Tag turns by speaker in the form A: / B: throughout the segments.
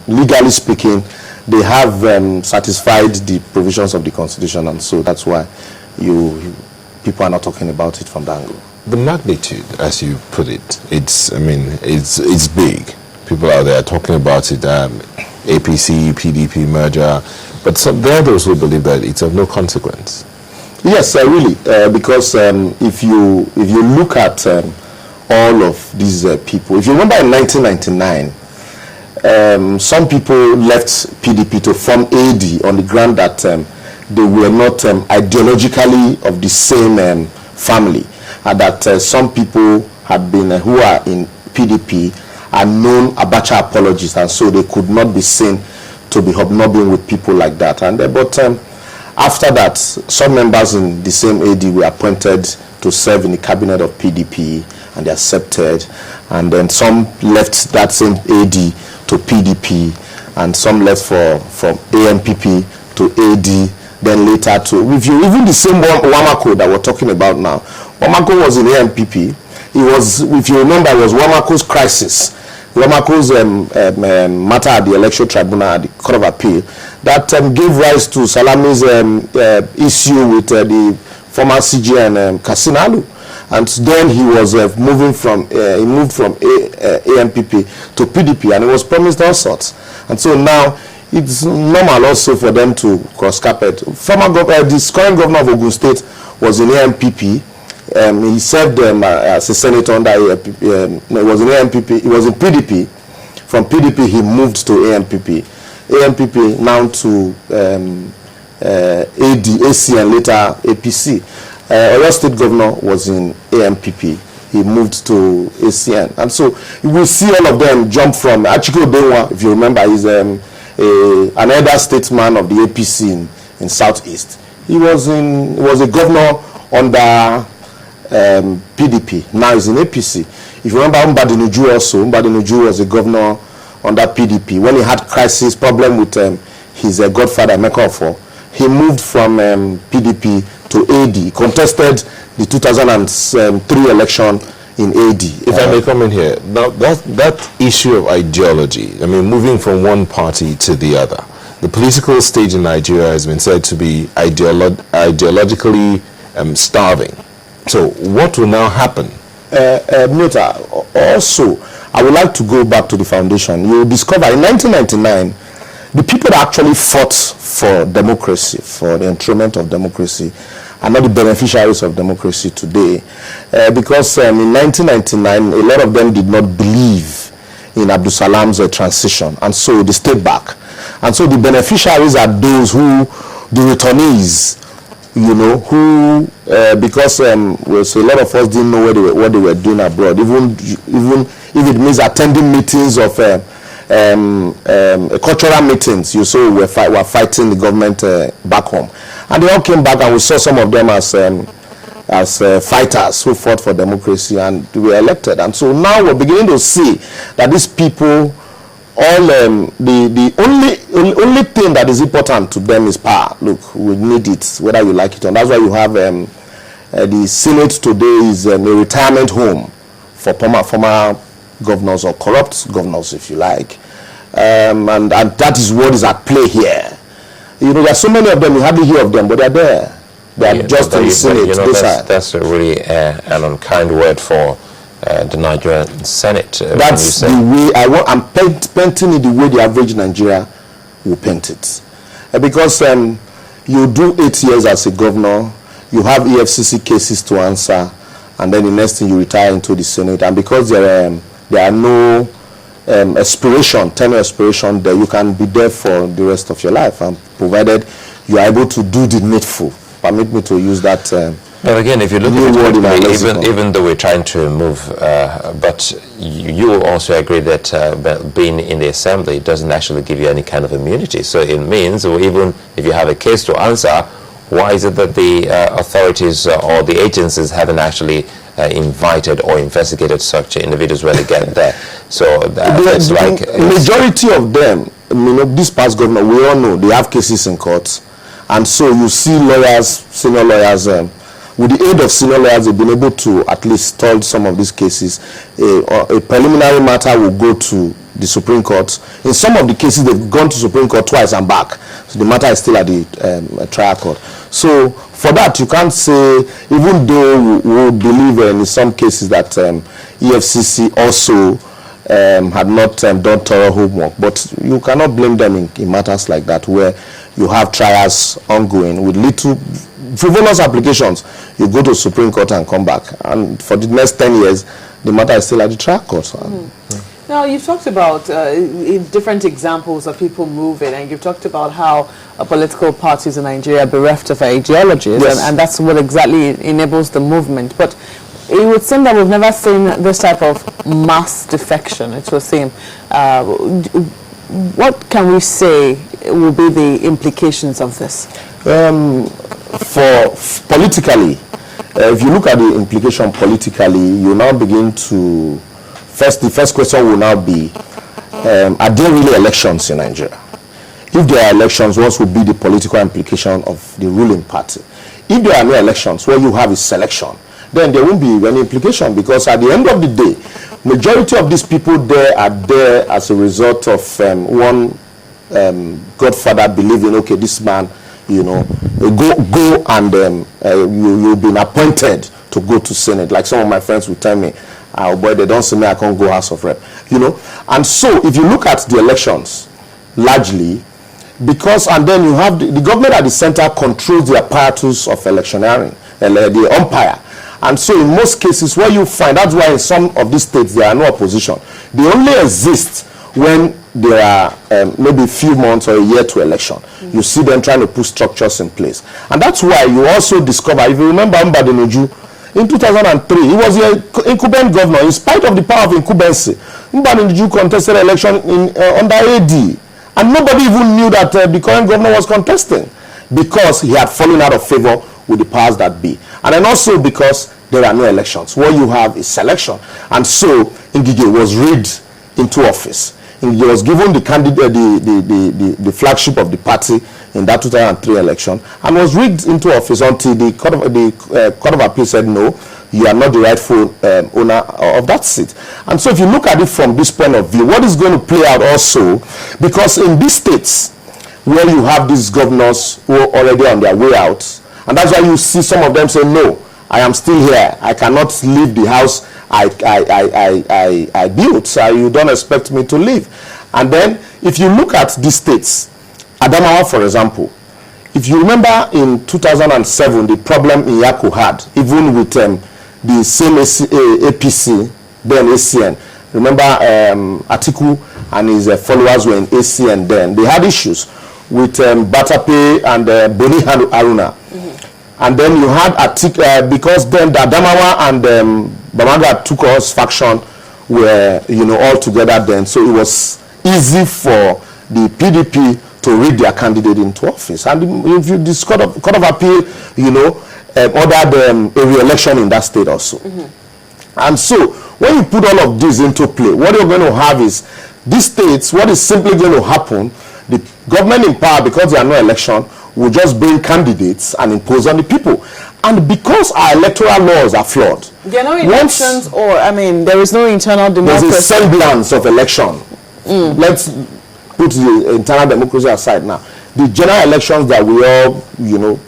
A: legally speaking, they have satisfied the provisions of the Constitution, and so that's why people are not talking about it from that angle.
B: The magnitude, as you put it, it's big. People out there are talking about it, APC, PDP merger, but there are those who believe that it's of no consequence.
A: Yes, really, because if you look at all of these people, if you remember in 1999, some people left PDP to form AD on the ground that they were not ideologically of the same family, and that some people had been who are in PDP are known Abacha apologists, and so they could not be seen to be hobnobbing with people like that. And but after that, some members in the same AD were appointed to serve in the cabinet of PDP, and they accepted. And then some left that same AD to PDP, and some left from AMPP to AD, then later to even the same Wamako that we're talking about now. Wamako was in AMPP. It was, if you remember, it was Wamako's crisis. Wamako's matter at the Election Tribunal at the Court of Appeal that gave rise to Salami's issue with the former CGN Kasinalu. And then he was moved from AMPP to PDP, and he was promised all sorts. And so now it's normal also for them to cross carpet. This current governor of Ogun State was in AMPP. He served as a senator under AMPP. He was in AMPP. He was in PDP. From PDP, he moved to AMPP. AMPP now to AD, AC, and later APC. Oyo State governor was in AMPP. He moved to ACN. And so you will see all of them jump from Achiko Odenwa, if you remember, he's an elder statesman of the APC in Southeast. He was a governor under PDP. Now he's in APC. If you remember Mbadinuju also, Mbadinuju was a governor under PDP. When he had crisis problem with his godfather Mekofo, he moved from PDP to AD. He contested the 2003 election in AD.
B: If I may come in here, now that issue of ideology, moving from one party to the other, the political stage in Nigeria has been said to be ideologically starving. So what will now happen?
A: Mota, also, I would like to go back to the foundation. You discover in 1999, the people that actually fought for democracy, for the enthronement of democracy, are not the beneficiaries of democracy today. Because in 1999, a lot of them did not believe in Abdul Salam's transition, and so they stayed back. And so the beneficiaries are those who, the returnees, who because a lot of us didn't know what they were doing abroad, even if it means attending meetings of cultural meetings. You saw were fighting the government back home, and they all came back, and we saw some of them as fighters who fought for democracy, and they were elected. And so now we're beginning to see that these people, all the only thing that is important to them is power. Look, we need it, whether you like it or not. That's why you have the Senate today is a retirement home for former governors or corrupt governors, if you like, and that is what is at play here. There are so many of them, you hardly hear of them, but they're there. They are just in the Senate.
C: That's a really an unkind word for the Nigerian Senate.
A: That's the way I'm painting it the way the average Nigeria will paint it. Because you do 8 years as a governor, you have EFCC cases to answer, and then the next thing you retire into the Senate. And because there are no tenure aspiration there, you can be there for the rest of your life, and provided you are able to do the needful. Permit me to use that.
C: But again, if you look at it, even though we're trying to move, but you also agree that being in the assembly doesn't actually give you any kind of immunity. So it means, or even if you have a case to answer, why is it that the authorities or the agencies haven't actually invited or investigated such individuals when they get there? So it's like
A: majority of them, this past governor, we all know they have cases in courts, and so you see lawyers, senior lawyers, with the aid of senior lawyers, they've been able to at least stall some of these cases. A preliminary matter will go to the Supreme Court. In some of the cases, they've gone to Supreme Court twice and back. So the matter is still at the trial court. So for that, you can't say, even though we believe in some cases that EFCC also had not done thorough homework, but you cannot blame them in matters like that, where you have trials ongoing with little frivolous applications. You go to Supreme Court and come back, and for the next 10 years, the matter is still at the trial court.
D: Now, you've talked about different examples of people moving, and you've talked about how political parties in Nigeria are bereft of ideologies,
A: yes.
D: and that's what exactly enables the movement. But it would seem that we've never seen this type of mass defection, it would seem. What can we say will be the implications of this?
A: For politically, if you look at the implication politically, you now begin to... the first question will now be, are there really elections in Nigeria? If there are elections, what will be the political implication of the ruling party? If there are no elections, what you have is selection. Then there won't be any implication, because at the end of the day, majority of these people there are there as a result of one godfather believing, okay, this man, you know, go and you've been appointed to go to Senate. Like some of my friends will tell me, oh boy, they don't see me, I can't go House of Rep, you know. And so if you look at the elections, largely, because, and then you have the government at the center controls the apparatus of electioneering, the umpire. And so in most cases, where you find, that's why in some of these states there are no opposition. They only exist when there are maybe a few months or a year to election. You see them trying to put structures in place. And that's why you also discover, if you remember Mbadinuju, in 2003, he was the incumbent governor. In spite of the power of incumbency, Mbadinuju contested election under AD. And nobody even knew that the current governor was contesting, because he had fallen out of favor with the powers that be. And then also because there are no elections. What you have is selection. And so Ngige was rigged into office. Ngige was given the candidate, the flagship of the party in that 2003 election, and was rigged into office until the Court of Appeal said, no, you are not the rightful owner of that seat. And so if you look at it from this point of view, what is going to play out also, because in these states where you have these governors who are already on their way out, and that's why you see some of them say, no, I am still here. I cannot leave the house I built, so you don't expect me to leave. And then if you look at these states, Adamawa, for example, if you remember in 2007, the problem Iyako had, even with the same APC, then ACN. Remember Atiku and his followers were in ACN then. They had issues with Batape and Boni Haruna. And then you had because then the Adamawa and Bamaga took us faction were, you know, all together then. So it was easy for the PDP to rig their candidate into office. And if you this Court of Appeal, you know, ordered a re-election in that state also. And so when you put all of this into play, what you're going to have is these states, what is simply going to happen, the government in power, because there are no election, will just bring candidates and impose on the people. And because our electoral laws are flawed.
D: There are no elections, or, I mean, there is no internal democracy.
A: There's a semblance of election. Let's put the internal democracy aside now. The general elections that we all, you know,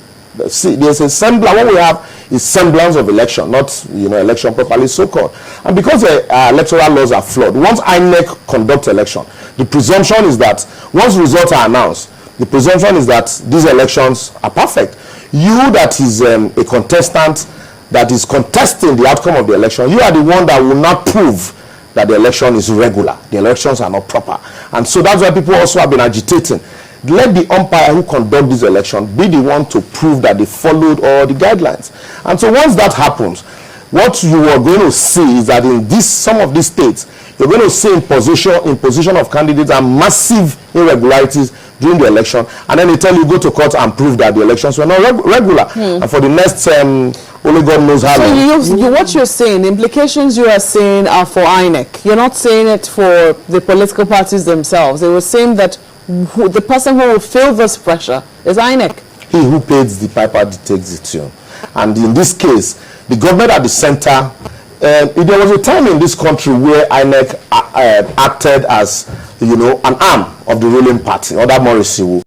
A: see, there's a semblance. What we have is semblance of election, not, you know, election properly so-called. And because our electoral laws are flawed, once INEC conducts election, the presumption is that once results are announced, the presumption is that these elections are perfect. You that is a contestant that is contesting the outcome of the election, you are the one that will not prove that the election is regular. The elections are not proper. And so that's why people also have been agitating. Let the umpire who conduct this election be the one to prove that they followed all the guidelines. And so once that happens, what you are going to see is that in some of these states, you're going to see imposition of candidates and massive irregularities during the election, and then they tell you go to court and prove that the elections were not regular. And for the next only God knows how long.
D: So what you're saying, the implications you are saying are for INEC. You're not saying it for the political parties themselves. They were saying that the person who will feel this pressure is INEC.
A: He who pays the piper takes the tune. And in this case, the government at the center, there was a time in this country where INEC acted as, an arm of the ruling party, under Morrissey.